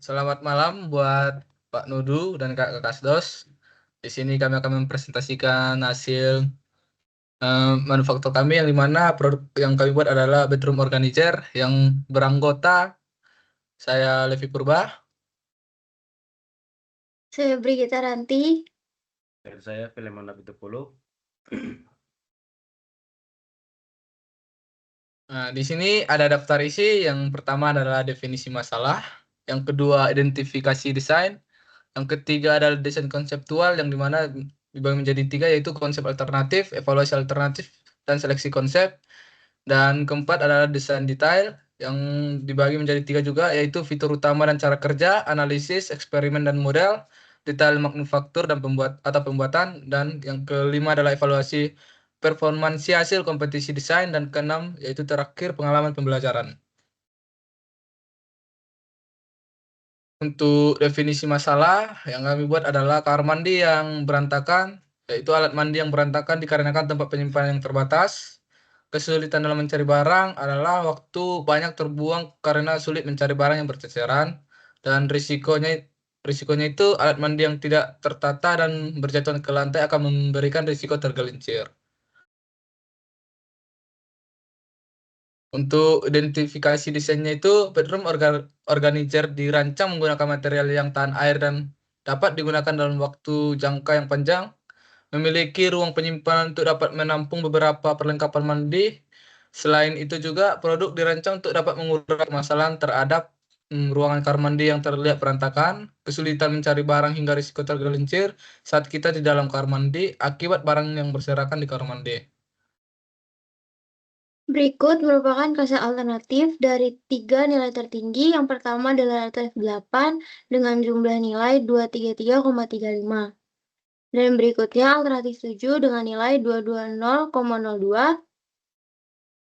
Selamat malam buat Pak Nudu dan Kak Kasdos. Di sini kami akan mempresentasikan hasil manufaktur kami yang dimana produk yang kami buat adalah bedroom organizer yang beranggota saya Levi Purba. Saya Brigita Ranti. Dan saya Filemon Abitupulu. Nah, di sini ada daftar isi. Yang pertama adalah definisi masalah, yang kedua identifikasi desain, yang ketiga adalah desain konseptual yang dimana dibagi menjadi tiga yaitu konsep alternatif, evaluasi alternatif, dan seleksi konsep. Dan keempat adalah desain detail yang dibagi menjadi tiga juga yaitu fitur utama dan cara kerja, analisis, eksperimen dan model, detail manufaktur dan pembuatan, dan yang kelima adalah evaluasi performansi hasil kompetisi desain, dan keenam yaitu terakhir pengalaman pembelajaran. Untuk definisi masalah yang kami buat adalah kamar mandi yang berantakan, yaitu alat mandi yang berantakan dikarenakan tempat penyimpanan yang terbatas. Kesulitan dalam mencari barang adalah waktu banyak terbuang karena sulit mencari barang yang berceceran, dan risikonya itu alat mandi yang tidak tertata dan berjatuhan ke lantai akan memberikan risiko tergelincir. Untuk identifikasi desainnya itu bedroom organizer dirancang menggunakan material yang tahan air dan dapat digunakan dalam waktu jangka yang panjang, memiliki ruang penyimpanan untuk dapat menampung beberapa perlengkapan mandi. Selain itu juga produk dirancang untuk dapat mengurangi permasalahan terhadap ruangan kamar mandi yang terlihat berantakan, kesulitan mencari barang hingga risiko tergelincir saat kita di dalam kamar mandi akibat barang yang berserakan di kamar mandi. Berikut merupakan kelas alternatif dari 3 nilai tertinggi. Yang pertama adalah alternatif 8 dengan jumlah nilai 233,35. Dan berikutnya alternatif 7 dengan nilai 220,02.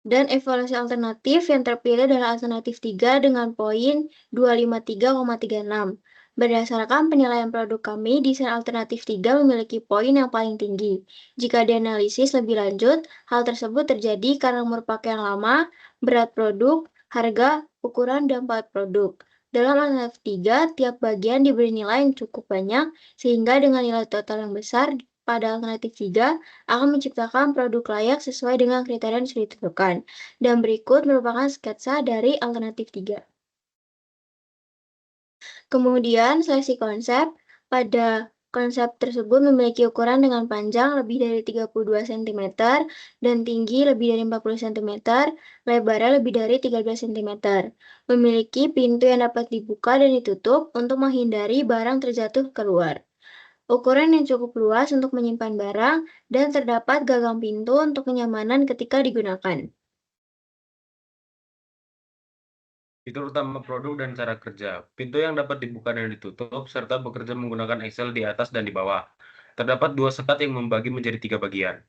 Dan evaluasi alternatif yang terpilih adalah alternatif 3 dengan poin 253,36. Berdasarkan penilaian produk kami, desain alternatif 3 memiliki poin yang paling tinggi. Jika dianalisis lebih lanjut, hal tersebut terjadi karena umur pakai yang lama, berat produk, harga, ukuran, dan palet produk. Dalam alternatif 3, tiap bagian diberi nilai yang cukup banyak, sehingga dengan nilai total yang besar pada alternatif 3 akan menciptakan produk layak sesuai dengan kriteria yang sudah ditentukan. Dan berikut merupakan sketsa dari alternatif 3. Kemudian seleksi konsep. Pada konsep tersebut memiliki ukuran dengan panjang lebih dari 32 cm dan tinggi lebih dari 40 cm, lebarnya lebih dari 13 cm. Memiliki pintu yang dapat dibuka dan ditutup untuk menghindari barang terjatuh keluar. Ukuran yang cukup luas untuk menyimpan barang dan terdapat gagang pintu untuk kenyamanan ketika digunakan. Fitur utama produk dan cara kerja. Pintu yang dapat dibuka dan ditutup, serta bekerja menggunakan Excel di atas dan di bawah. Terdapat 2 sekat yang membagi menjadi 3 bagian.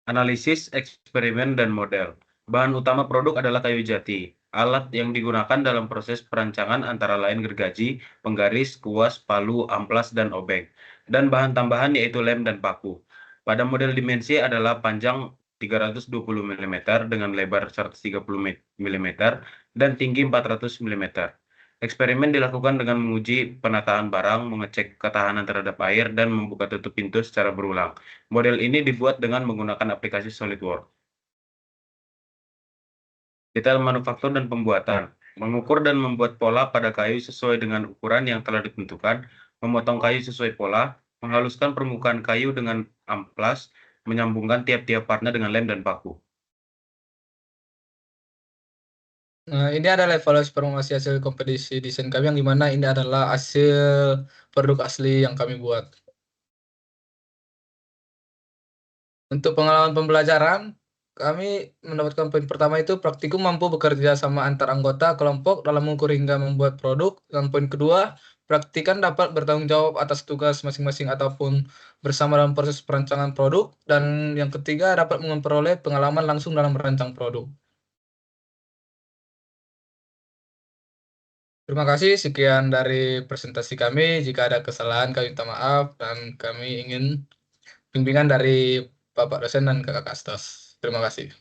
Analisis, eksperimen, dan model. Bahan utama produk adalah kayu jati. Alat yang digunakan dalam proses perancangan antara lain gergaji, penggaris, kuas, palu, amplas, dan obeng. Dan bahan tambahan yaitu lem dan paku. Pada model dimensi adalah panjang 320 mm dengan lebar 130 mm dan tinggi 400 mm. Eksperimen dilakukan dengan menguji penataan barang, mengecek ketahanan terhadap air, dan membuka tutup pintu secara berulang. Model ini dibuat dengan menggunakan aplikasi SolidWorks. Detail manufaktur dan pembuatan. Mengukur dan membuat pola pada kayu sesuai dengan ukuran yang telah ditentukan, memotong kayu sesuai pola, menghaluskan permukaan kayu dengan amplas, menyambungkan tiap-tiap partnya dengan lem dan paku. Nah, ini adalah evaluasi promosi hasil kompetisi desain kami yang dimana ini adalah hasil produk asli yang kami buat. Untuk pengalaman pembelajaran, kami mendapatkan poin pertama itu praktikum mampu bekerja sama antar anggota kelompok dalam mengukur hingga membuat produk. Dan poin kedua, praktikan dapat bertanggung jawab atas tugas masing-masing ataupun bersama dalam proses perancangan produk. Dan yang ketiga, dapat memperoleh pengalaman langsung dalam merancang produk. Terima kasih, sekian dari presentasi kami. Jika ada kesalahan, kami minta maaf, dan kami ingin bimbingan dari Bapak dosen dan Kakak Kastos. Terima kasih.